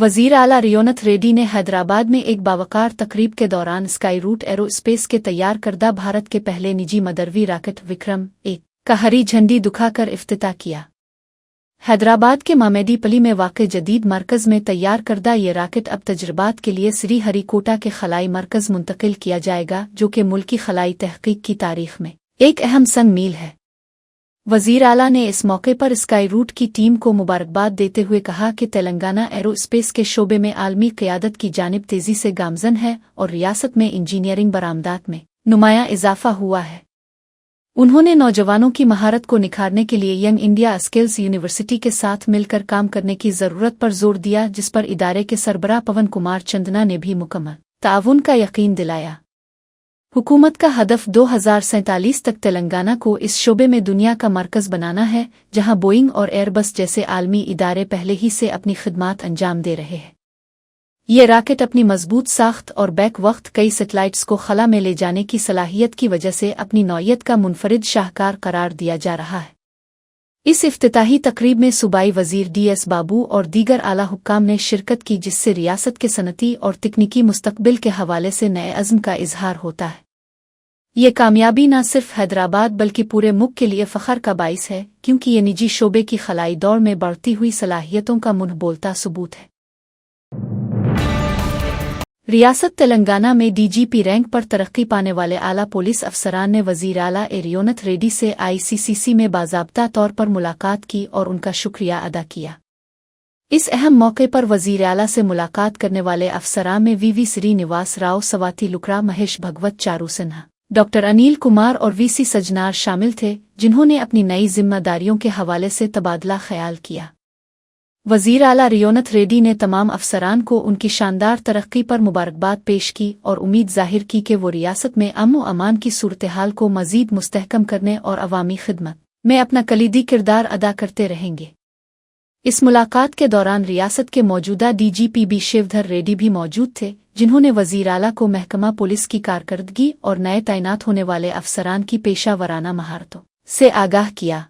वजीर आला रियोनथ रेड्डी ने हैदराबाद में एक बावकार तकरीब के दौरान स्काई रूट एरोस्पेस के तैयार करदा भारत के पहले निजी मदरवी रॉकेट विक्रम-1 का हरी झंडी दिखाकर इफ्तिताह किया। हैदराबाद के मामेडीपल्ली में वाक़ जदीद मरकज़ में तैयार करदा ये रॉकेट अब तजर्बात के लिए श्री हरिकोटा के खलाई मरकज़ मुंतकिल किया जाएगा, जो कि मुल्की खलाई तहक़ीक़ की तारीख़ में एक अहम संग मील है। वज़ीर आला ने इस मौके पर स्काई रूट की टीम को मुबारकबाद देते हुए कहा कि तेलंगाना एरोस्पेस के शोबे में आलमी क़यादत की जानिब तेज़ी से गामज़न है और रियासत में इंजीनियरिंग बरामदात में नुमायाँ इजाफ़ा हुआ है। उन्होंने नौजवानों की महारत को निखारने के लिए यंग इंडिया स्किल्स यूनिवर्सिटी के साथ मिलकर काम करने की ज़रूरत पर जोर दिया, जिस पर इदारे के सरबराह पवन कुमार चंदना ने भी मुकम्मल ताउन का यकीन दिलाया। हुकूमत का हदफ 2047 तक तेलंगाना को इस शोबे में दुनिया का मरकज़ बनाना है, जहां बोइंग और एयरबस जैसे आलमी इदारे पहले ही से अपनी खिदमात अंजाम दे रहे हैं। ये रॉकेट अपनी मजबूत साख्त और बैक वक्त कई सेटेलाइट्स को खला में ले जाने की सलाहियत की वजह से अपनी नौयत का मुनफरिद शाहकार करार दिया जा रहा है। इस इफ्तिताही तकरीब में सूबाई वजीर DS बाबू और दीगर आला हुक्काम ने शिरकत की, जिससे रियासत के सनती और तकनीकी मुस्तकबिल के हवाले से नए अज़्म का इजहार होता है। ये कामयाबी न सिर्फ हैदराबाद बल्कि पूरे मुल्क के लिए फ़ख्र का बाइस है, क्योंकि ये निजी शोबे की खलाई दौड़ में बढ़ती हुई सलाहियतों का मुंह बोलता सबूत है। रियासत तेलंगाना में DGP रैंक पर तरक्की पाने वाले आला पुलिस अफसरान ने वज़ीर आला रियोनथ रेड्डी से ICCC में बाज़ाब्ता तौर पर मुलाकात की और उनका शुक्रिया अदा किया। इस अहम मौके पर वज़ीर आला से मुलाकात करने वाले अफसरान में VV श्रीनिवास राव, सवाती लुकरा, महेश भगवत, चारू सिन्हा, डॉक्टर अनिल कुमार और VC सजनार शामिल थे, जिन्होंने अपनी नई जिम्मेदारियों के हवाले से तबादला ख्याल किया। वज़ीर आला रियोनथ रेड्डी ने तमाम अफसरान को उनकी शानदार तरक्की पर मुबारकबाद पेश की और उम्मीद जाहिर की कि वो रियासत में अमन व अमान की सूरत-ए-हाल को मज़ीद मुस्तहकम करने और अवामी खिदमत में अपना कलीदी किरदार अदा करते रहेंगे। इस मुलाकात के दौरान रियासत के मौजूदा DGP B शिवधर रेड्डी भी मौजूद थे, जिन्होंने वज़ीर आला को महकमा पुलिस की कारकर्दगी और नए तैनात होने वाले अफसरान की पेशा वराना महारतों से आगाह किया।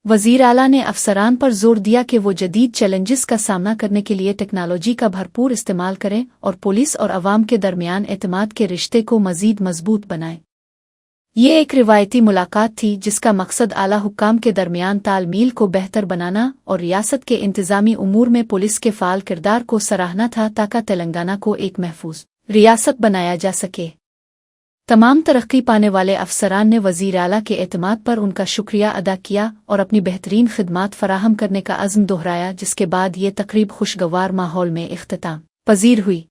वज़ीर आला ने अफसरान पर जोर दिया कि वो जदीद चैलेंजेस का सामना करने के लिए टेक्नोलॉजी का भरपूर इस्तेमाल करें और पुलिस और अवाम के दरमियान एतमाद के रिश्ते को मज़ीद मजबूत बनाएं। ये एक रिवायती मुलाकात थी, जिसका मकसद आला हुक्काम के दरमियान तालमील को बेहतर बनाना और रियासत के इंतज़ामी उमूर में पुलिस के फ़ाल किरदार को सराहना था, ताकि तेलंगाना को एक महफूज रियासत बनाया जा सके। तमाम तरक्की पाने वाले अफसरान ने वज़ीर आला के एतमाद पर उनका शुक्रिया अदा किया और अपनी बेहतरीन खिदमात फराहम करने का अज़्म दोहराया, जिसके बाद ये तकरीब खुशगवार माहौल में इख्तिताम पजीर हुई।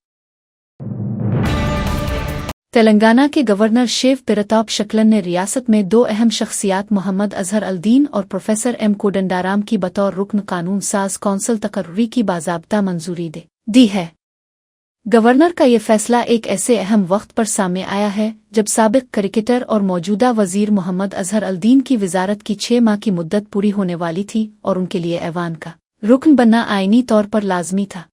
तेलंगाना के गवर्नर शिव प्रताप शुक्लन ने रियासत में दो अहम शख्सियात मोहम्मद अजहर अल-दीन और प्रोफेसर M कोदंडाराम की बतौर रुकन कानून साज कौंसिल तकर्री की बाज़ाब्ता मंजूरी दे दी है। गवर्नर का ये फैसला एक ऐसे अहम वक्त पर सामने आया है जब साबिक क्रिकेटर और मौजूदा वजीर मोहम्मद अजहर अल-दीन की वजारत की 6 माह की मुद्दत पूरी होने वाली थी और उनके लिए ऐवान का रुकन बनना आईनी तौर पर लाजमी था।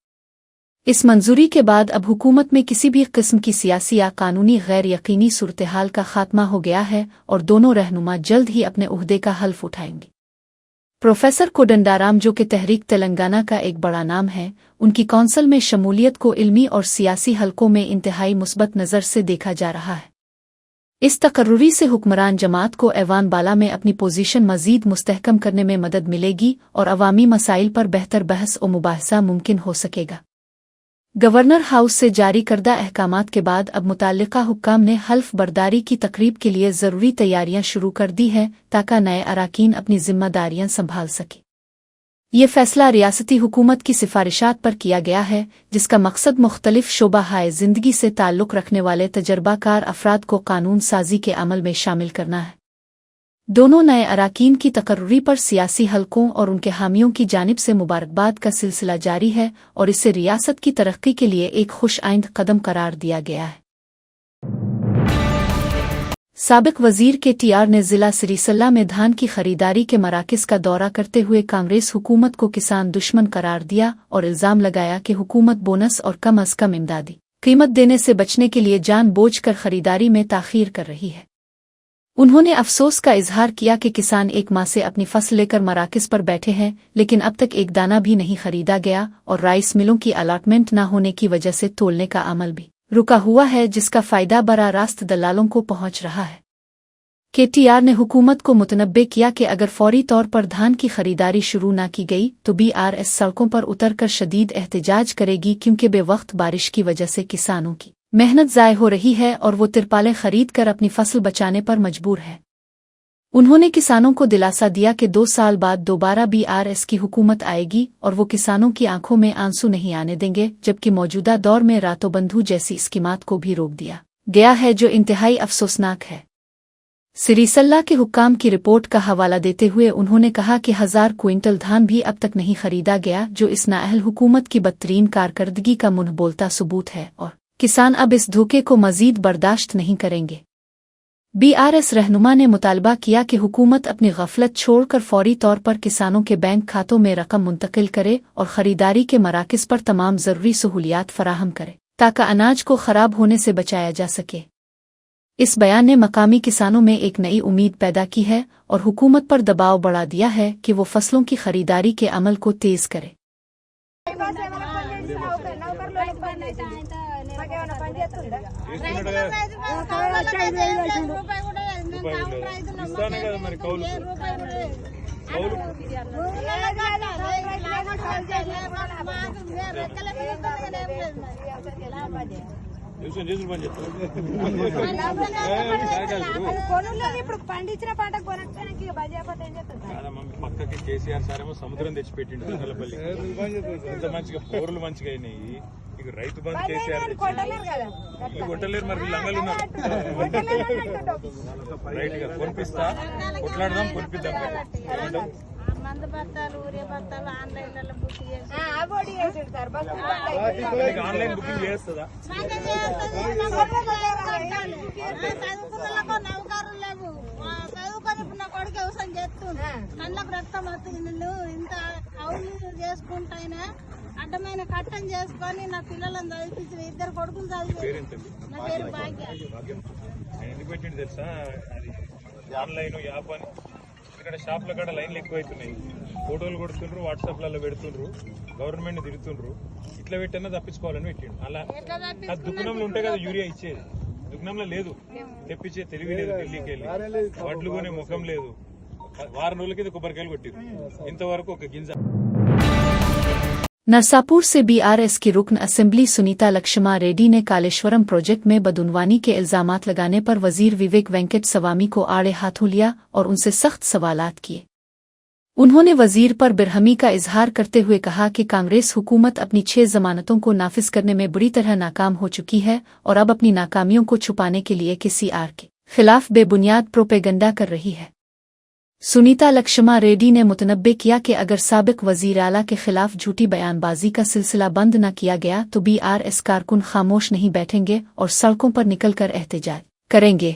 इस मंजूरी के बाद अब हुकूमत में किसी भी किस्म की सियासी या कानूनी गैर यकीनी सूरत-ए-हाल का खात्मा हो गया है और दोनों रहनुमा जल्द ही अपने उहदे का हल्फ उठाएंगे। प्रोफेसर कोदंडाराम, जो कि तहरीक तेलंगाना का एक बड़ा नाम है, उनकी कौंसिल में शमूलियत को इल्मी और सियासी हलकों में इंतहाई मुस्बत नज़र से देखा जा रहा है। इस तकर्री से हुक्मरान जमात को ऐवान बाला में अपनी पोजीशन मज़ीद मुस्तहकम करने में मदद मिलेगी और अवामी मसाइल पर बेहतर बहस और मुबाहसा मुमकिन हो सकेगा। गवर्नर हाउस से जारी करदा अहकामात के बाद अब मुताल्लिका हुक्काम ने हल्फ बर्दारी की तकरीब के लिए ज़रूरी तैयारियां शुरू कर दी है, ताकि नए अराकीन अपनी जिम्मेदारियां संभाल सके। ये फैसला रियासती हुकूमत की सिफारिशात पर किया गया है, जिसका मकसद मुख्तलिफ शोबा-हाय ज़िंदगी से ताल्लुक़ रखने वाले तजर्बाकार अफराद को कानून साजी के अमल में शामिल करना है। दोनों नए अराकीन की तकर्री पर सियासी हलकों और उनके हामियों की जानिब से मुबारकबाद का सिलसिला जारी है और इसे रियासत की तरक्की के लिए एक खुश आइंद कदम करार दिया गया है। साबिक वजीर KTR ने जिला सिरीसल्ला में धान की खरीदारी के मराकज़ का दौरा करते हुए कांग्रेस हुकूमत को किसान दुश्मन करार दिया और इल्ज़ाम लगाया कि हुकूमत बोनस और कम अज़ कम इमदादी कीमत देने से बचने के लिए जानबूझकर खरीदारी में ताख़ीर कर रही है। उन्होंने अफसोस का इजहार किया कि किसान एक माह से अपनी फसल लेकर मराकज़ पर बैठे हैं, लेकिन अब तक एक दाना भी नहीं खरीदा गया और राइस मिलों की अलॉटमेंट न होने की वजह से तोलने का अमल भी रुका हुआ है, जिसका फायदा बराह रास्त दलालों को पहुंच रहा है। KTR ने हुकूमत को मुतनब्बे किया कि अगर फौरी तौर पर धान की खरीदारी शुरू न की गई तो BRS सड़कों पर उतरकर शदीद एहतजाज करेगी, क्योंकि बेवक्त बारिश की वजह से किसानों की मेहनत ज़ाय हो रही है और वो तिरपालें खरीद कर अपनी फसल बचाने पर मजबूर है। उन्होंने किसानों को दिलासा दिया कि 2 साल बाद दोबारा BRS की हुकूमत आएगी और वो किसानों की आंखों में आंसू नहीं आने देंगे, जबकि मौजूदा दौर में रातो बंधु जैसी स्कीमात को भी रोक दिया गया है, जो इंतहाई अफसोसनाक है। सिरीसल्ला के हुक्काम की रिपोर्ट का हवाला देते हुए उन्होंने कहा कि 1000 क्विंटल धान भी अब तक नहीं खरीदा गया, जो इस नाअहल हुकूमत की बदतरीन कारकर्दगी का मुंह बोलता सबूत है और किसान अब इस धोखे को मजीद बर्दाश्त नहीं करेंगे। BRS रहनुमा ने मुतालबा किया कि हुकूमत अपनी गफलत छोड़कर फौरी तौर पर किसानों के बैंक खातों में रकम मुंतकिल करे और खरीदारी के मराकज़ पर तमाम ज़रूरी सहूलियात फराहम करे, ताकि अनाज को ख़राब होने से बचाया जा सके। इस बयान ने मकामी किसानों में एक नई उम्मीद पैदा की है और हुकूमत पर दबाव बढ़ा दिया है कि वो फसलों की खरीदारी के अमल को तेज करे। పండించిన పంట కొనడానికి పక్కకి కేసీఆర్ సార్ ఏమో సముద్రం తెచ్చిపెట్టిండు కలపల్లి, ఇంత మంచిగా బోర్లు మంచిగా అయినాయి. ఇక రైతు బంధు కేసీఆర్ కొట్టలేరు, మరి వీళ్ళు అంగలు ఉన్నారు. రైట్ గా కొనిపిస్తా, కొట్లాడదాం, కొనిపిద్దాం. మందు బత్తాలు, ఊరే బత్తాలు ఆన్లైన్ బుక్ ఆన్లైన్ బుకింగ్ చేస్తుందా? చదువుకున్న నౌకరులు లేవు, చదువుకొని నా కొడుకు వ్యవసాయం చేస్తుంది, కళ్ళకు రక్తం వస్తుంది. నేను ఇంత అవును చేసుకుంటా అడ్డమైన కట్టం చేసుకొని నా పిల్లలను చదివించి 2 కొడుకులు చదివి. నా పేరు భాగ్య. ఎందుకు పెట్టిండు తెలుసా? అది ఆన్లైన్ యాప్ అని. ఇక్కడ షాప్ల కాడ లైన్లు ఎక్కువైతున్నాయి, ఫోటోలు కొడుతుండ్రు, వాట్సాప్లలో పెడుతుండ్రు, గవర్నమెంట్ తిరుగుతుండ్రు. ఇట్లా పెట్టినా తప్పించుకోవాలని పెట్టిండు. అలా దుకాణంలో ఉంటే కదా యూరియా ఇచ్చేది, దుకాణంలో లేదు, తెప్పించే తెలివి లేదు. ఢిల్లీకి వెళ్ళి వడ్లు కొనే ముఖం లేదు. వారం రోజుల కింద కొబ్బరికాయలు కొట్టిరు, ఇంతవరకు ఒక గింజ. नरसापुर से BRS की रुकन असेंबली सुनीता लक्ष्मा रेड्डी ने कालेश्वरम प्रोजेक्ट में बदउनवानी के इल्जामात लगाने पर वजीर विवेक वेंकट स्वामी को आड़े हाथों लिया और उनसे सख्त सवालात किए। उन्होंने वजीर पर बिरहमी का इजहार करते हुए कहा कि कांग्रेस हुकूमत अपनी 6 जमानतों को नाफिज करने में बुरी तरह नाकाम हो चुकी है और अब अपनी नाकामियों को छुपाने के लिए KCR के खिलाफ बेबुनियाद प्रोपेगंडा कर रही है। सुनीता लक्ष्मा रेड्डी ने मुतनब्बे किया कि अगर साबिक वजीर आला के खिलाफ झूठी बयानबाजी का सिलसिला बंद न किया गया तो BRS कारकुन खामोश नहीं बैठेंगे और सड़कों पर निकलकर एहतजाज करेंगे।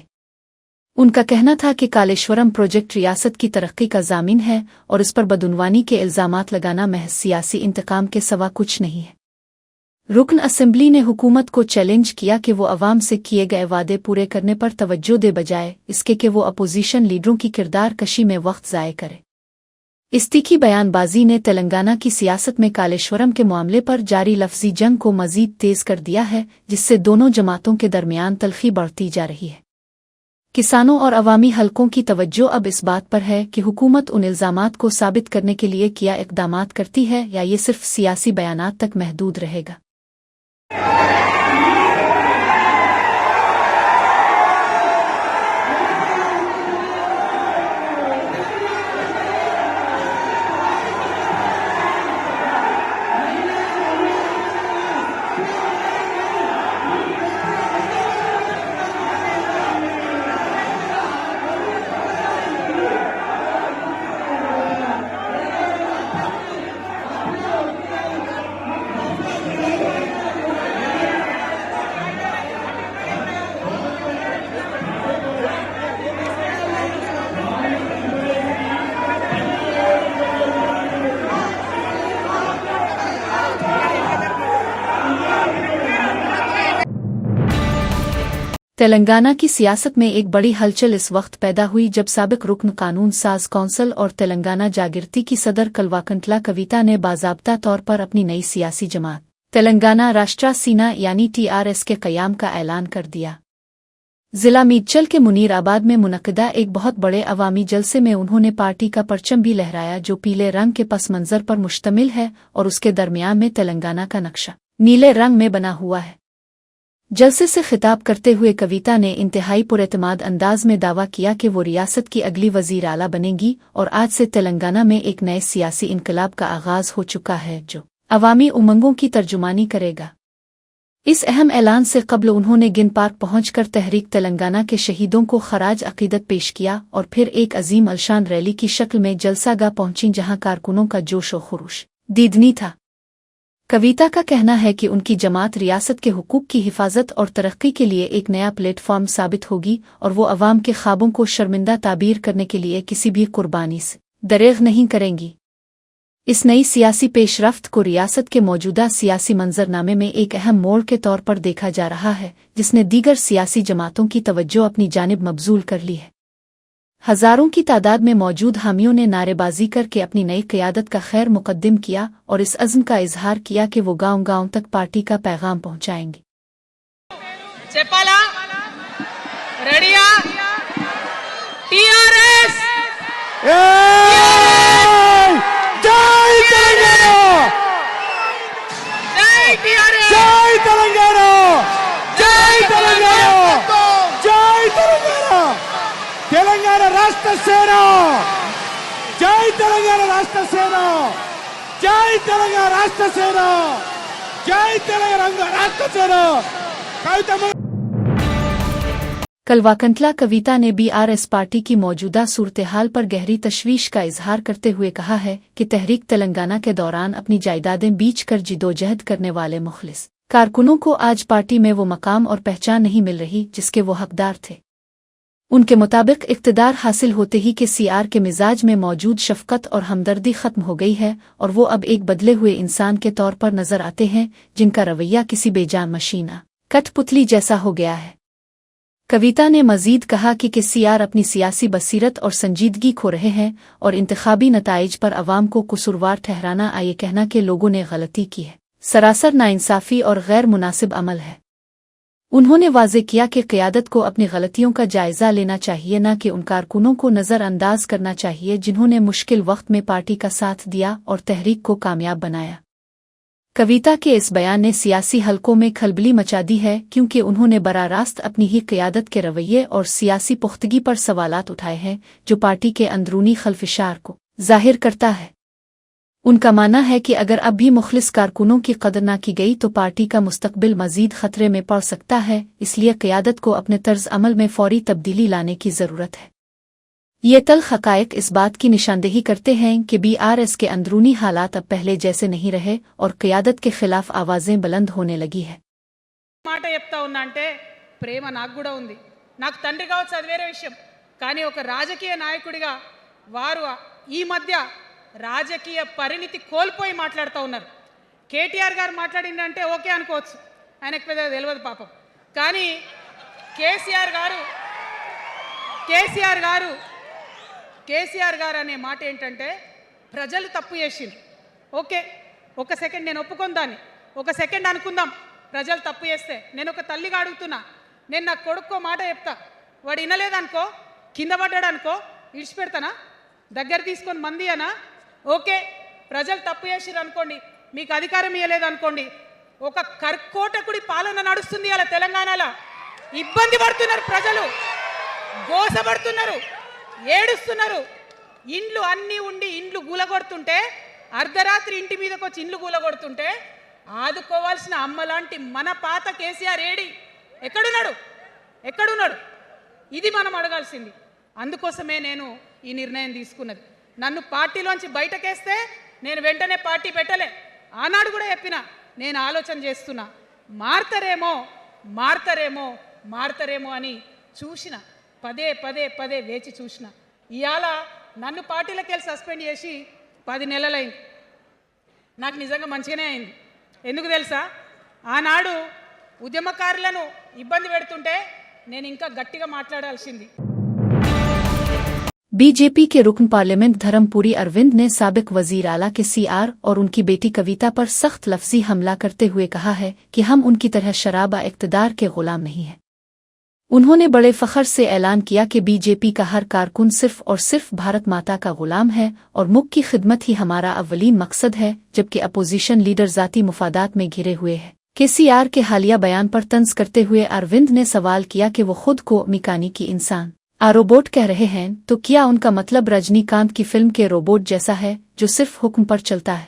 उनका कहना था कि कालेश्वरम प्रोजेक्ट रियासत की तरक्की का ज़ामिन है और इस पर बदउनवानी के इल्जामात लगाना महज सियासी इंतकाम के सिवा कुछ नहीं है। रुकन असेंबली ने हुकूमत को चैलेंज किया कि वो अवाम से किए गए वादे पूरे करने पर तवज्जो दे, बजाय इसके कि वो अपोजिशन लीडरों की किरदार कशी में वक्त ज़ाय करे। इस तीखी बयानबाजी ने तेलंगाना की सियासत में कालेश्वरम के मामले पर जारी लफ्जी जंग को मजीद तेज कर दिया है, जिससे दोनों जमातों के दरमियान तलखी बढ़ती जा रही है। किसानों और अवामी हलकों की तवज्जो अब इस बात पर है कि हुकूमत उन इल्जामात को साबित करने के लिए क्या इक़दामात करती है या ये सिर्फ सियासी बयानात तक महदूद रहेगा। तेलंगाना की सियासत में एक बड़ी हलचल इस वक्त पैदा हुई जब साबिक रुकन कानून साज कौंसिल और तेलंगाना जागृति की सदर कलवाकंटला कविता ने बाज़ाब्ता तौर पर अपनी नई सियासी जमात तेलंगाना राष्ट्र सेना यानी TRS के क़याम का ऐलान कर दिया। जिला मीरचल के मुनीराबाद में मुनक़दा एक बहुत बड़े अवामी जलसे में उन्होंने पार्टी का परचम भी लहराया जो पीले रंग के पस मंज़र पर मुश्तमिल है और उसके दरमियान में तेलंगाना का नक्शा नीले रंग में बना हुआ है। जलसे से खिताब करते हुए कविता ने इंतहाई पुरएतमाद अंदाज में दावा किया कि वो रियासत की अगली वज़ीर आला बनेंगी और आज से तेलंगाना में एक नए सियासी इनकलाब का आगाज़ हो चुका है जो अवामी उमंगों की तर्जुमानी करेगा। इस अहम ऐलान से कबल उन्होंने गिन पार्क पहुंचकर तहरीक तेलंगाना के शहीदों को खराज अकीदत पेश किया और फिर एक अजीम अलशान रैली की शक्ल में जलसागाह पहुंची जहां कारकुनों का जोश व खुरूश दीदनी था। कविता का कहना है कि उनकी जमात रियासत के हुकूक की हिफाजत और तरक्की के लिए एक नया प्लेटफॉर्म साबित होगी और वो अवाम के ख्वाबों को शर्मिंदा ताबीर करने के लिए किसी भी कुर्बानी से दरेग नहीं करेंगी। इस नई सियासी पेशरफ्त को रियासत के मौजूदा सियासी मंजरनामे में एक अहम मोड़ के तौर पर देखा जा रहा है जिसने दीगर सियासी जमातों की तवज्जो अपनी जानिब मबजूल कर ली है। हजारों की तादाद में मौजूद हामियों ने नारेबाजी करके अपनी नई क़यादत का खैर मुकद्दम किया और इस अज़्म का इजहार किया कि वो गांव-गांव तक पार्टी का पैगाम पहुंचाएंगे। తెలంగాణ రాష్ట్ర సేన జై తెలంగాణ రాష్ట్ర సేన జై తెలంగాణ రాష్ట్ర సేన జై తెలంగాణ రాష్ట్ర సేన కవిత कलवाकंटला कविता ने BRS पार्टी की मौजूदा सूरत-ए-हाल पर गहरी तशवीश का इजहार करते हुए कहा है कि तहरीक तेलंगाना के दौरान अपनी जायदादें बेच कर जिदोजहद करने वाले मुखलिस कारकुनों को आज पार्टी में वो मकाम और पहचान नहीं मिल रही जिसके वो हकदार थे। उनके मुताबिक इक़्तिदार हासिल होते ही के CR के मिजाज में मौजूद शफ़क़त और हमदर्दी ख़त्म हो गई है और वो अब एक बदले हुए इंसान के तौर पर नज़र आते हैं जिनका रवैया किसी बेजान मशीना कठपुतली जैसा हो गया है। कविता ने मज़ीद कहा कि CR अपनी सियासी बसीरत और संजीदगी खो रहे हैं और इंतखाबी नताइज पर अवाम को कसूरवार ठहराना ये कहना कि लोगों ने गलती की है सरासर नाइंसाफ़ी और गैर मुनासिब अमल है। उन्होंने वाज़े किया कि क़यादत को अपनी गलतियों का जायज़ा लेना चाहिए न कि उन कारकुनों को नज़रअंदाज करना चाहिए जिन्होंने मुश्किल वक्त में पार्टी का साथ दिया और तहरीक को कामयाब बनाया। कविता के इस बयान ने सियासी हलकों में खलबली मचा दी है क्योंकि उन्होंने बरारास्त अपनी ही क़यादत के रवैये और सियासी पुख्तगी पर सवालात उठाए हैं जो पार्टी के अंदरूनी खलफिशार को जाहिर करता है। उनका मानना है कि अगर अब भी मुखलिस कारकुनों की कदर न की गई तो पार्टी का मुस्तकबिल मजीद खतरे में पड़ सकता है, इसलिए क़यादत को अपने तर्ज अमल में फौरी तब्दीली लाने की ज़रूरत है। ये तल्ख़ हक़ाइक़ इस बात की निशानदेही करते हैं कि BRS के अंदरूनी हालात अब पहले जैसे नहीं रहे और क़यादत के खिलाफ आवाज़ें बुलंद होने लगी है। మాట చెప్తా ఉన్నా అంటే ప్రేమ నాకు కూడా ఉంది. నాకు తండ్రి కావచ్చు అది వేరే విషయం. కానీ ఒక రాజకీయ నాయకుడిగా వారు ఈ మధ్య రాజకీయ పరిణితి కోల్పోయి మాట్లాడుతూ ఉన్నారు. కేటీఆర్ గారు మాట్లాడిందంటే ఓకే అనుకోవచ్చు, ఆయనకు పెద్ద తెలియదు పాపం. కానీ కేసీఆర్ గారు అనే మాట ఏంటంటే ప్రజలు తప్పు చేసిండ్రు. ఓకే, ఒక సెకండ్ నేను ఒప్పుకొని దాన్ని ఒక సెకండ్ అనుకుందాం. ప్రజలు తప్పు చేస్తే నేను ఒక తల్లిగా అడుగుతున్నా, నేను నా కొడుకో మాట చెప్తా, వాడు వినలేదనుకో, కింద పడ్డాడు అనుకో, ఇడిచిపెడతానా? దగ్గర తీసుకొని మంది అనా? ఓకే, ప్రజలు తప్పు చేసిర్రు అనుకోండి, మీకు అధికారం ఇవ్వలేదు అనుకోండి, ఒక కర్కోటకుడి పాలన నడుస్తుంది అలా తెలంగాణలో. ఇబ్బంది పడుతున్నారు ప్రజలు, గోసపడుతున్నారు, ఏడుస్తున్నారు. ఇండ్లు అన్నీ ఉండి ఇండ్లు గూలగొడుతుంటే, అర్ధరాత్రి ఇంటి మీదకి వచ్చి ఇండ్లు గూలగొడుతుంటే ఆదుకోవాల్సిన అమ్మలాంటి మన పాత కేసీఆర్ ఏడి? ఎక్కడున్నాడు? ఇది మనం అడగాల్సింది. అందుకోసమే నేను ఈ నిర్ణయం తీసుకున్నది. నన్ను పార్టీలోంచి బయటకేస్తే నేను వెంటనే పార్టీ పెట్టలే. ఆనాడు కూడా చెప్పినా నేను ఆలోచన చేస్తున్నా, మారతారేమో అని చూసిన, పదే వేచి చూసిన. ఇవాళ నన్ను పార్టీలోకి వెళ్ళి సస్పెండ్ చేసి 10 నెలలైంది. నాకు నిజంగా మంచిగానే అయింది. ఎందుకు తెలుసా? ఆనాడు ఉద్యమకారులను ఇబ్బంది పెడుతుంటే నేను ఇంకా గట్టిగా మాట్లాడాల్సింది. बीजेपी के रुकन पार्लियामेंट धर्मपुरी अरविंद ने साबिक वजीर आला के सीआर और उनकी बेटी कविता पर सख्त लफ्जी हमला करते हुए कहा है कि हम उनकी तरह शराब इक़्तिदार के गुलाम नहीं हैं। उन्होंने बड़े फख्र से ऐलान किया कि बीजेपी का हर कारकुन सिर्फ और सिर्फ भारत माता का गुलाम है और मुल्क की खिदमत ही हमारा अव्वलीन मकसद है, जबकि अपोजिशन लीडर ज़ाती मुफादात में घिरे हुए हैं। केसीआर के हालिया बयान पर तंज करते हुए अरविंद ने सवाल किया कि वो खुद को मिकानी की इंसान रोबोट कह रहे हैं, तो क्या उनका मतलब रजनीकांत की फिल्म के रोबोट जैसा है जो सिर्फ हुक्म पर चलता है।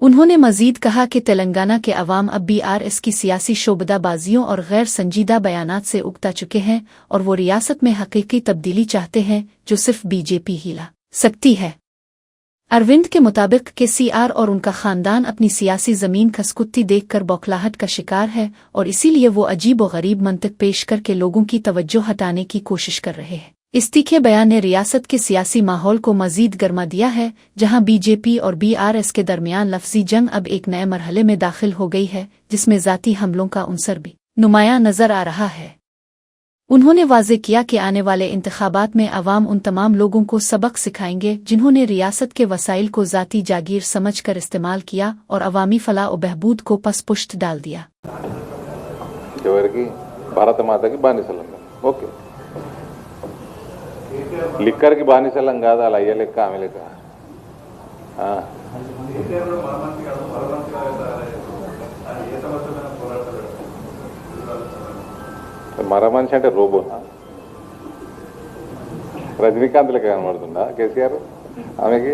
उन्होंने मजीद कहा कि तेलंगाना के अवाम अब बीआरएस की सियासी शोबदाबाजियों और गैर संजीदा बयानात से उगता चुके हैं और वो रियासत में हकीकी तब्दीली चाहते हैं जो सिर्फ बीजेपी ही ला सकती है। अरविंद के मुताबिक केसीआर और उनका खानदान अपनी सियासी जमीन खसकुत्ती देखकर बौखलाहट का शिकार है और इसीलिए वो अजीब व गरीब मंतक पेश करके लोगों की तवज्जो हटाने की कोशिश कर रहे हैं। इस तीखे बयान ने रियासत के सियासी माहौल को मजीद गर्मा दिया है, जहां बीजेपी और बीआरएस के दरमियान लफ्जी जंग अब एक नए मरहले में दाखिल हो गई है, जिसमें ज़ाती हमलों का उनसर भी नुमायां नजर आ रहा है। उन्होंने वाज़े किया कि आने वाले इंतखाबात में अवाम उन तमाम लोगों को सबक सिखाएंगे जिन्होंने रियासत के वसाइल को ज़ाती जागीर समझकर इस्तेमाल किया और अवामी फलाह और बहबूद को पसपुष्ट डाल दिया। भारत माता की బానిసలంగా ఓకే లిక్కర్ కి బానిసలం కాదు అలా అయ్యే లెక్క ఆమె లెక్క మర మనిషి అంటే రోబోనా రజనీకాంత్ లెక్క కనబడుతుందా కేసీఆర్ ఆమెకి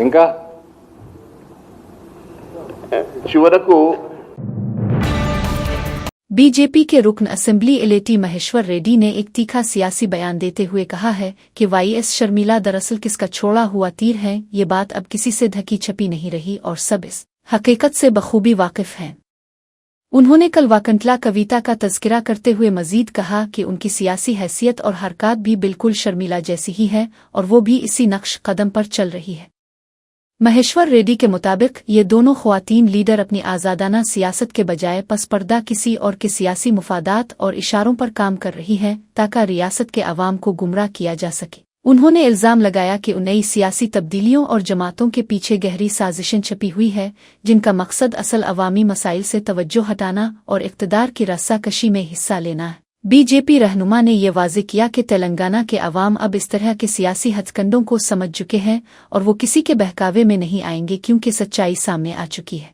ఇంకా చివరకు बीजेपी के रुकन असेंबली इलेटी महेश्वर रेड्डी ने एक तीखा सियासी बयान देते हुए कहा है कि वाईएस शर्मिला दरअसल किसका छोड़ा हुआ तीर है। ये बात अब किसी से ढकी छपी नहीं रही और सब इस हकीकत से बखूबी वाकिफ हैं। उन्होंने कल वाकंटला कविता का तज़किरा करते हुए मजीद कहा कि उनकी सियासी हैसियत और हरकत भी बिल्कुल शर्मिला जैसी ही है और वो भी इसी नक्श कदम पर चल रही है। महेश्वर रेड्डी के मुताबिक ये दोनों ख्वातीन लीडर अपनी आज़ादाना सियासत के बजाय पसपर्दा किसी और के सियासी मुफादात और इशारों पर काम कर रही हैं ताकि रियासत के अवाम को गुमराह किया जा सके। उन्होंने इल्ज़ाम लगाया कि नई सियासी तब्दीलियों और जमातों के पीछे गहरी साजिशें छपी हुई है, जिनका मकसद असल अवामी मसाइल से तवज्जो हटाना और इक़्तिदार की रस्साकशी में हिस्सा लेना है। बीजेपी रहनुमा ने यह वाज़े किया कि तेलंगाना के अवाम अब इस तरह के सियासी हथकंडों को समझ चुके हैं और वो किसी के बहकावे में नहीं आएंगे क्योंकि सच्चाई सामने आ चुकी है।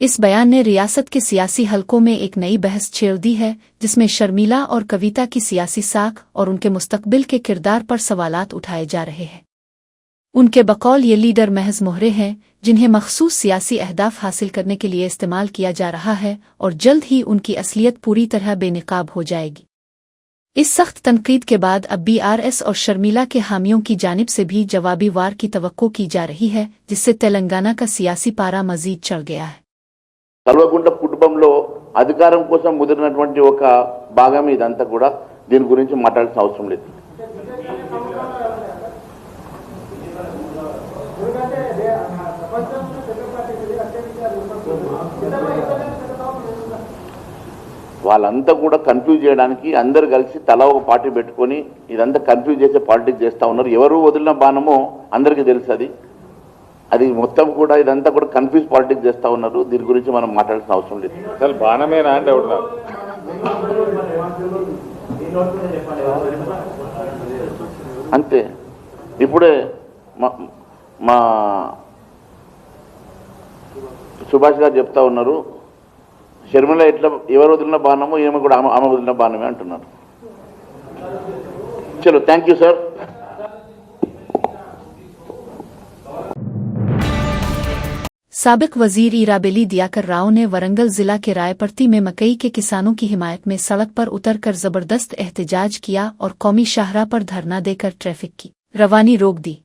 इस बयान ने रियासत के सियासी हलकों में एक नई बहस छेड़ दी है, जिसमें शर्मिला और कविता की सियासी साख और उनके मुस्तकबिल के किरदार पर सवालात उठाए जा रहे हैं। उनके बकौल ये लीडर महज मोहरे हैं जिन्हें मखसूस सियासी अहदाफ हासिल करने के लिए इस्तेमाल किया जा रहा है और जल्द ही उनकी असलियत पूरी तरह बेनकाब हो जाएगी। इस सख्त तनकीद के बाद अब बीआरएस और शर्मिला के हामियों की जानिब से भी जवाबी वार की तवक्को की जा रही है, जिससे तेलंगाना का सियासी पारा मजीद चढ़ गया है। కల్వకుంట్ల కుటుంబంలో అధికారం కోసం ముదిరినటువంటి ఒక భాగం ఇదంతా కూడా దీని గురించి మాట్లాడాల్సిన అవసరం లేదు. వాళ్ళంతా కూడా కన్ఫ్యూజ్ చేయడానికి అందరు కలిసి తల ఒక పార్టీ పెట్టుకొని ఇదంతా కన్ఫ్యూజ్ చేసే పాలిటిక్స్ చేస్తా ఉన్నారు. ఎవరు వదిలిన బాణమో అందరికీ తెలుసు. అది మొత్తం కూడా ఇదంతా కూడా కన్ఫ్యూజ్ పాలిటిక్స్ చేస్తా ఉన్నారు. దీని గురించి మనం మాట్లాడాల్సిన అవసరం లేదు. అసలు బాణమేనా అంటే అంతే. ఇప్పుడే మా సుభాష్ గారు చెప్తా ఉన్నారు, షర్మిల ఎట్లా ఎవరు వదిలిన బాణమో ఈమె కూడా ఆమె వదిలిన బాణమే అంటున్నారు. చలో, థ్యాంక్ యూ సార్. साबिक वजीर इराबेली दियाकर राव ने वरंगल जिला के रायपर्ती में मकई के किसानों की हिमायत में सड़क पर उतरकर जबरदस्त एहतजाज किया और कौमी शाहराह पर धरना देकर ट्रैफिक की रवानी रोक दी।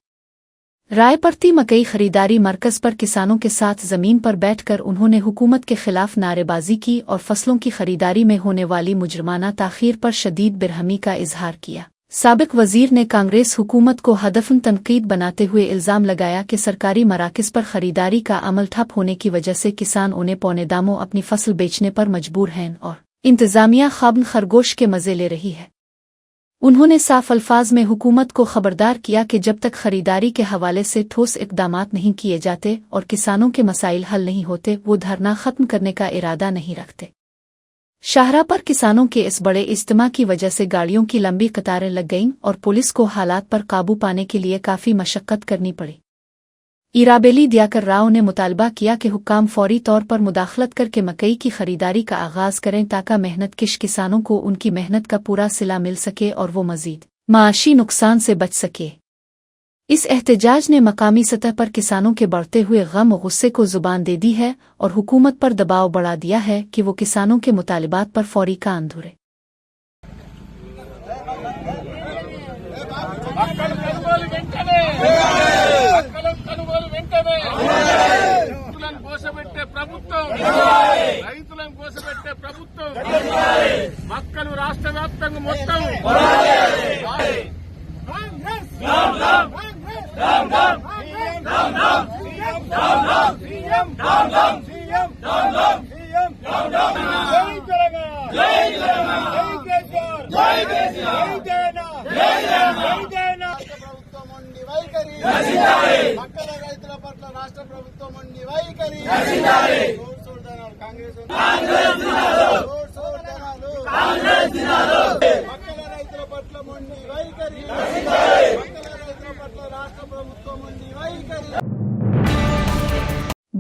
रायपर्ती मकई खरीदारी मरकज पर किसानों के साथ जमीन पर बैठकर उन्होंने हुकूमत के खिलाफ नारेबाजी की और फसलों की खरीदारी में होने वाली मुजरमाना ताखीर पर शदीद बिरहमी का इजहार किया। साबिक वजीर ने कांग्रेस हुकूमत को हदफन तनकीद बनाते हुए इल्ज़ाम लगाया कि सरकारी मराकज़ पर खरीदारी का अमल ठप होने की वजह से किसान उन्हें पौने दामों अपनी फसल बेचने पर मजबूर हैं और इंतजामिया खाबन खरगोश के मजे ले रही है। उन्होंने साफ अल्फाज में हुकूमत को खबरदार किया कि जब तक खरीदारी के हवाले से ठोस इक़दामात नहीं किए जाते और किसानों के मसाइल हल नहीं होते, वो धरना खत्म करने का इरादा नहीं रखते। शाहरा पर किसानों के इस बड़े इज्तिमा की वजह से गाड़ियों की लंबी कतारें लग गईं और पुलिस को हालात पर काबू पाने के लिए काफ़ी मशक्कत करनी पड़ी। इराबेली दियाकर राव ने मुतालबा किया कि हुक्काम फौरी तौर पर मुदाखलत करके मकई की खरीदारी का आगाज करें ताकि मेहनतकश किसानों को उनकी मेहनत का पूरा सिला मिल सके और वो मजीद माशी नुकसान से बच सके। इस एहतजाज ने मकामी सतह पर किसानों के बढ़ते हुए गम और गुस्से को जुबान दे दी है और हुकूमत पर दबाव बढ़ा दिया है कि वो किसानों के मुतालिबात पर फौरी कान धरे। రైతులను కోసపెట్టే ప్రభుత్వం మక్కలు రాష్ట్ర వ్యాప్తంగా మొత్తం మక్కల రైతుల పట్ల రాష్ట్ర ప్రభుత్వం ఉండి వైఖరి కాంగ్రెస్ మక్కల రైతుల పట్ల ఉండి వైఖరి మక్కల రైతుల పట్ల రాష్ట్ర ప్రభుత్వం ఉండి వైఖరి।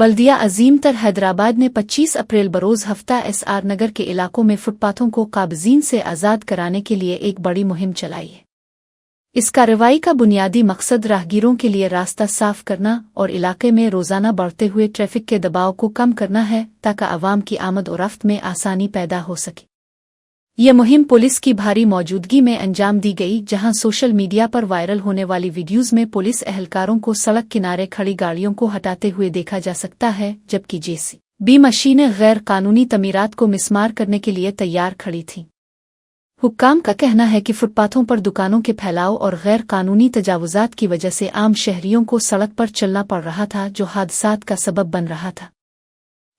बल्दिया अजीम तर हैदराबाद ने 25 अप्रैल बरोज हफ्ता SR नगर के इलाकों में फुटपाथों को काबजीन से आज़ाद कराने के लिए एक बड़ी मुहिम चलाई है। इस कार्रवाई का बुनियादी मकसद राहगीरों के लिए रास्ता साफ करना और इलाके में रोजाना बढ़ते हुए ट्रैफिक के दबाव को कम करना है ताकि आवाम की आमद और रफ्त में आसानी पैदा हो सके। ये मुहिम पुलिस की भारी मौजूदगी में अंजाम दी गई, जहां सोशल मीडिया पर वायरल होने वाली वीडियोज़ में पुलिस एहलकारों को सड़क किनारे खड़ी गाड़ियों को हटाते हुए देखा जा सकता है, जबकि JCB मशीनें गैर कानूनी तमीरात को मिसमार करने के लिए तैयार खड़ी थीं। हुक्काम का कहना है कि फुटपाथों पर दुकानों के फैलाव और गैर कानूनी तजावुजात की वजह से आम शहरियों को सड़क पर चलना पड़ रहा था, जो हादसात का सबब बन रहा था।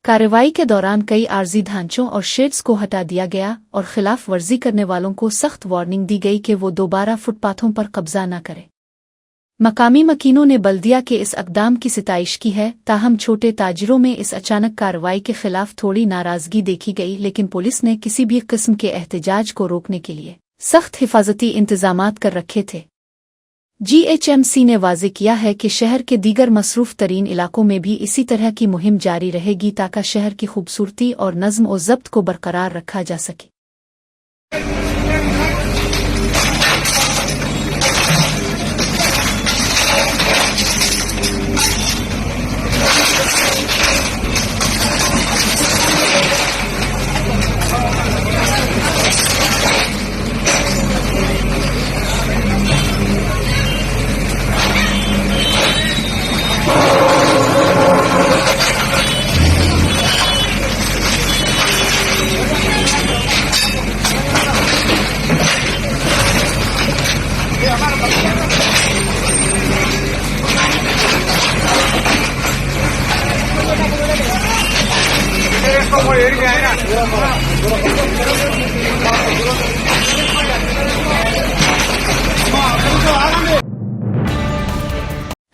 कार्रवाई के दौरान कई आर्जी ढांचों और शेड्स को हटा दिया गया और खिलाफ वर्जी करने वालों को सख्त वार्निंग दी गई कि वो दोबारा फुटपाथों पर कब्जा न करें। मकामी मकीनों ने बल्दिया के इस अक़दाम की सिताइश की है, ताहम छोटे ताजिरों में इस अचानक कार्रवाई के खिलाफ थोड़ी नाराजगी देखी गई, लेकिन पुलिस ने किसी भी किस्म के एहतजाज को रोकने के लिए सख्त हिफाजती इंतजामात कर रखे थे। GHMC ने वाज़े किया है कि शहर के दीगर मसरूफ़ तरीन इलाकों में भी इसी तरह की मुहिम जारी रहेगी ताकि शहर की खूबसूरती और नज़्म और ज़ब्त को बरकरार रखा जा सके।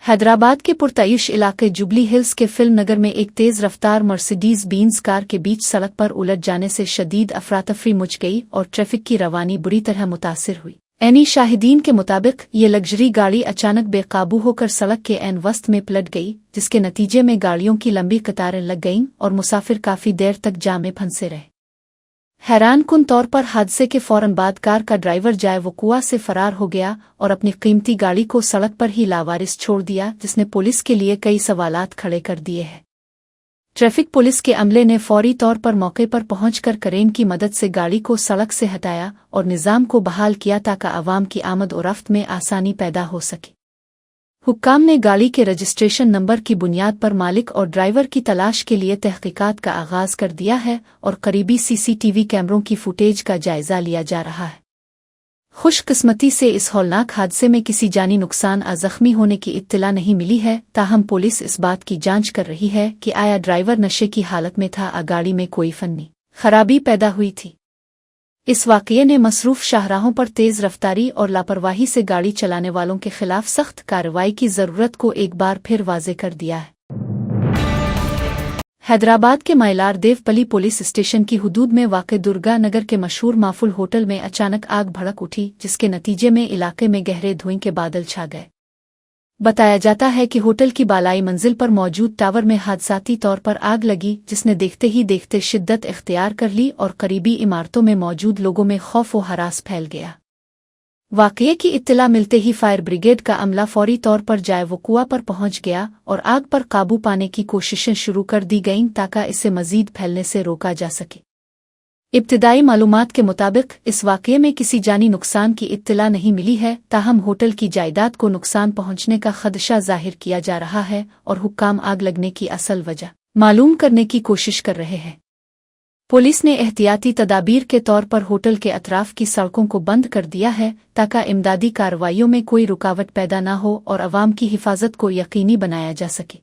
हैदराबाद के पुरतयुश इलाके जुबली हिल्स के फिल्म नगर में एक तेज रफ्तार मर्सिडीज बेंज कार के बीच सड़क पर उलट जाने से शदीद अफरातफरी मच गई और ट्रैफिक की रवानी बुरी तरह मुतासिर हुई। ऐनी शाहिदीन के मुताबिक ये लग्जरी गाड़ी अचानक बेकाबू होकर सड़क के ऐन वस्त में पलट गई, जिसके नतीजे में गाड़ियों की लंबी कतारें लग गईं और मुसाफिर काफी देर तक जाम में फंसे रहे। हैरान कुन तौर पर हादसे के फौरन बाद कार का ड्राइवर जाए वकुआ से फरार हो गया और अपनी कीमती गाड़ी को सड़क पर ही लावारिस छोड़ दिया, जिसने पुलिस के लिए कई सवालात खड़े कर दिए हैं। ट्रैफिक पुलिस के अमले ने फौरी तौर पर मौके पर पहुंचकर क्रेन की मदद से गाड़ी को सड़क से हटाया और निज़ाम को बहाल किया ताकि आवाम की आमद और रफ्त में आसानी पैदा हो सके। हुक्काम ने गाड़ी के रजिस्ट्रेशन नंबर की बुनियाद पर मालिक और ड्राइवर की तलाश के लिए तहकीकात का आगाज कर दिया है और करीबी CCTV कैमरों की फुटेज का जायजा लिया जा रहा है। खुशकिस्मती से इस हौलनाक हादसे में किसी जानी नुकसान या जख्मी होने की इत्तला नहीं मिली है, ताहम पुलिस इस बात की जांच कर रही है कि आया ड्राइवर नशे की हालत में था या गाड़ी में कोई फनी खराबी पैदा हुई थी। इस वाकये ने मसरूफ शाहराहों पर तेज रफ्तारी और लापरवाही से गाड़ी चलाने वालों के खिलाफ सख्त कार्रवाई की जरूरत को एक बार फिर वाजे कर दिया है। हैदराबाद के माइलार देवपल्ली पुलिस स्टेशन की हुदूद में वाक़ दुर्गा नगर के मशहूर माफुल होटल में अचानक आग भड़क उठी, जिसके नतीजे में इलाके में गहरे धुएं के बादल छा गए। बताया जाता है कि होटल की बालाई मंजिल पर मौजूद टावर में हादसाती तौर पर आग लगी, जिसने देखते ही देखते शिद्दत इख्तियार कर ली और करीबी इमारतों में मौजूद लोगों में खौफ व हरास फैल गया। वाक़ये की इत्तला मिलते ही फायर ब्रिगेड का अमला फौरी तौर पर जाए वकुआ पर पहुंच गया और आग पर काबू पाने की कोशिशें शुरू कर दी गईं ताकि इसे मजीद फैलने से रोका जा सके। इब्तिदाई मालूमात के मुताबिक इस वाक़ये में किसी जानी नुकसान की इत्तला नहीं मिली है, ताहम होटल की जायदाद को नुकसान पहुंचने का खदशा जाहिर किया जा रहा है और हुक्काम आग लगने की असल वजह मालूम करने की कोशिश कर रहे हैं। पुलिस ने एहतियाती तदाबीर के तौर पर होटल के अतराफ की सड़कों को बंद कर दिया है ताकि इमदादी कार्रवाइयों में कोई रुकावट पैदा न हो और अवाम की हिफाजत को यकीनी बनाया जा सके।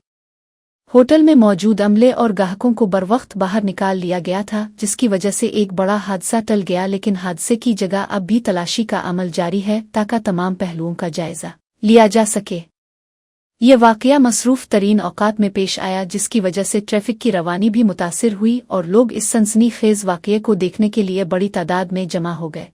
होटल में मौजूद अमले और गाहकों को बरवक्त बाहर निकाल लिया गया था, जिसकी वजह से एक बड़ा हादसा टल गया, लेकिन हादसे की जगह अब भी तलाशी का अमल जारी है ताकि तमाम पहलुओं का जायजा लिया जा सके। ये वाक़या मसरूफ़ तरीन औकात में पेश आया, जिसकी वजह से ट्रैफिक की रवानी भी मुतासिर हुई और लोग इस सनसनीखेज़ वाक़ये को देखने के लिए बड़ी तादाद में जमा हो गए।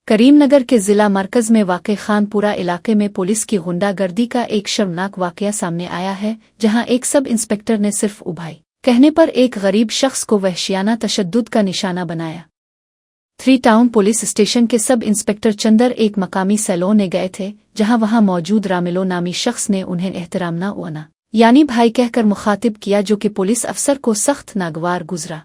करीमनगर के जिला मरकज में वाक़े खानपुरा इलाके में पुलिस की गुंडागर्दी का एक शर्मनाक वाक़या सामने आया है, जहां एक सब इंस्पेक्टर ने सिर्फ उभाई कहने पर एक गरीब शख्स को वहशियाना तशद्दुद का निशाना बनाया। 3 टाउन पुलिस स्टेशन के सब इंस्पेक्टर चंदर एक मकामी सैलून में गए थे, जहां वहां मौजूद रामिलो नामी शख्स ने उन्हें एहतरामना उना यानी भाई कहकर मुखातिब किया, जो कि पुलिस अफसर को सख्त नागवार गुजरा।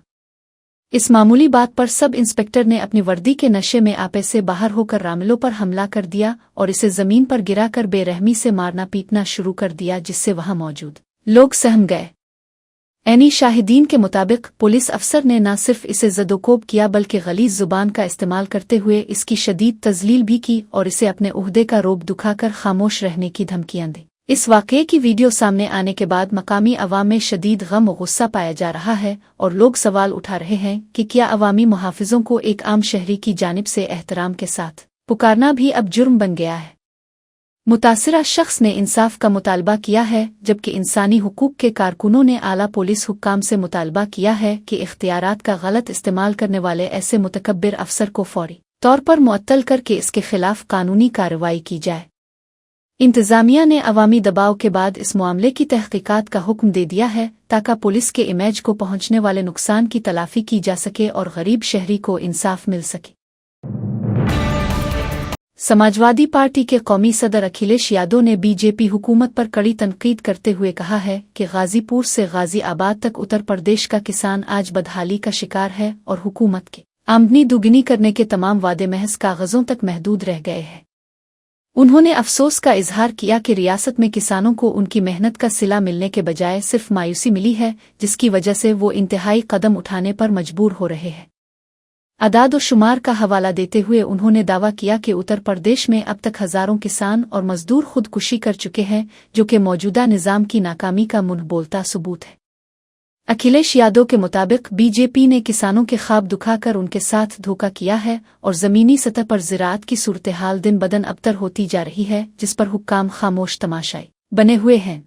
इस मामूली बात पर सब इंस्पेक्टर ने अपनी वर्दी के नशे में आपे से बाहर होकर रामिलो पर हमला कर दिया और इसे जमीन पर गिराकर बेरहमी से मारना पीटना शुरू कर दिया, जिससे वहां मौजूद लोग सहम गए। ऐनी शाहिदीन के मुताबिक पुलिस अफसर ने न सिर्फ इसे ज़दोकोब किया बल्कि गलीज़ ज़ुबान का इस्तेमाल करते हुए इसकी शदीद तज़लील भी की और इसे अपने उहदे का रोब दुखाकर खामोश रहने की धमकियां दी। इस वाक़ये की वीडियो सामने आने के बाद मकामी अवाम में शदीद गम और गुस्सा पाया जा रहा है और लोग सवाल उठा रहे हैं कि क्या अवामी मुहाफ़िज़ों को एक आम शहरी की जानिब से एहतराम के साथ पुकारना भी अब जुर्म बन गया है। मुतासिरा शख्स ने इंसाफ का मुतालबा किया है, जबकि इंसानी हुकूक के कारकुनों ने आला पुलिस हुक्काम से मुतालबा किया है कि इख्तियारात का गलत इस्तेमाल करने वाले ऐसे मुतकब्बिर अफसर को फौरी तौर पर मुअत्तल करके इसके खिलाफ कानूनी कार्रवाई की जाए। इंतज़ामिया ने अवामी दबाव के बाद इस मामले की तहकीकात का हुक्म दे दिया है ताकि पुलिस के इमेज को पहुंचने वाले नुकसान की तलाफी की जा सके और गरीब शहरी को इंसाफ मिल सके। समाजवादी पार्टी के कौमी सदर अखिलेश यादव ने बीजेपी हुकूमत पर कड़ी तनकीद करते हुए कहा है कि गाजीपुर से गाजियाबाद तक उत्तर प्रदेश का किसान आज बदहाली का शिकार है और हुकूमत के आमदनी दुगनी करने के तमाम वादे महज कागजों तक महदूद रह गए हैं। उन्होंने अफसोस का इजहार किया कि रियासत में किसानों को उनकी मेहनत का सिला मिलने के बजाय सिर्फ मायूसी मिली है, जिसकी वजह से वो इंतहाई कदम उठाने पर मजबूर हो रहे हैं। अदाद और शुमार का हवाला देते हुए उन्होंने दावा किया कि उत्तर प्रदेश में अब तक हजारों किसान और मजदूर खुदकुशी कर चुके हैं, जो कि मौजूदा निज़ाम की नाकामी का मुंह बोलता सबूत है। अखिलेश यादव के मुताबिक बीजेपी ने किसानों के ख्वाब दुखाकर उनके साथ धोखा किया है और ज़मीनी सतह पर ज़राअत की सूरत हाल दिन बदन अबतर होती जा रही है, जिस पर हुक्काम खामोश तमाशाई बने हुए हैं।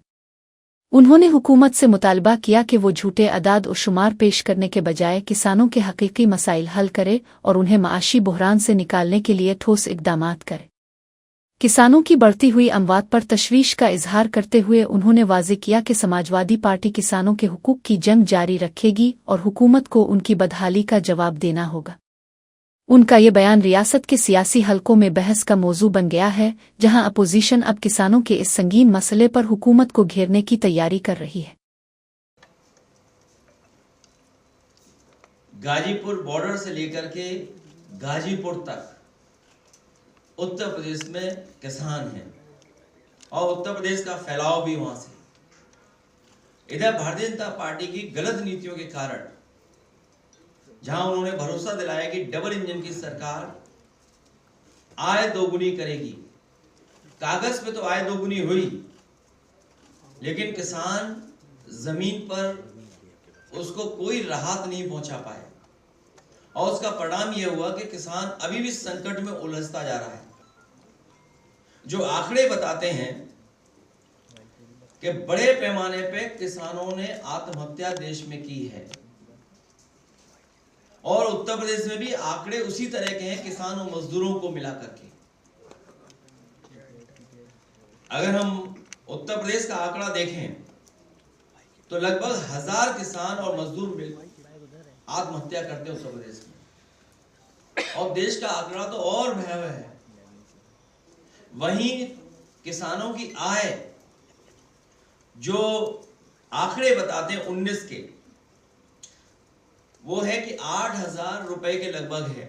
उन्होंने हुकूमत से मुतालबा किया कि वो झूठे अदाद और शुमार पेश करने के बजाय किसानों के हकीकी मसाइल हल करे और उन्हें माशी बहरान से निकालने के लिए ठोस इक़दामात करे। किसानों की बढ़ती हुई अमवात पर तशवीश का इजहार करते हुए उन्होंने वाज़े किया कि समाजवादी पार्टी किसानों के हुकूक की जंग जारी रखेगी और हुकूमत को उनकी बदहाली का जवाब देना होगा। उनका ये बयान रियासत के सियासी हलकों में बहस का मौजू बन गया है, जहां अपोजिशन अब किसानों के इस संगीन मसले पर हुकूमत को घेरने की तैयारी कर रही है। गाजीपुर बॉर्डर से लेकर के गाजीपुर तक उत्तर प्रदेश में किसान हैं और उत्तर प्रदेश का फैलाव भी वहां से। इधर भारतीय जनता पार्टी की गलत नीतियों के कारण जहां उन्होंने भरोसा दिलाया कि डबल इंजन की सरकार आय दोगुनी करेगी। कागज पे तो आय दोगुनी हुई, लेकिन किसान जमीन पर उसको कोई राहत नहीं पहुंचा पाए, और उसका परिणाम यह हुआ कि किसान अभी भी संकट में उलझता जा रहा है। जो आंकड़े बताते हैं कि बड़े पैमाने पे किसानों ने आत्महत्या देश में की है, और उत्तर प्रदेश में भी आंकड़े उसी तरह के हैं, किसान और मजदूरों को मिलाकर के। अगर हम उत्तर प्रदेश का आंकड़ा देखें तो लगभग 1000 किसान और मजदूर मिल आत्महत्या करते हैं उत्तर प्रदेश में, और देश का आंकड़ा तो और भयावह है। वहीं किसानों की आय जो आंकड़े बताते हैं 19 के, वो है कि 8000 रुपए के लगभग है।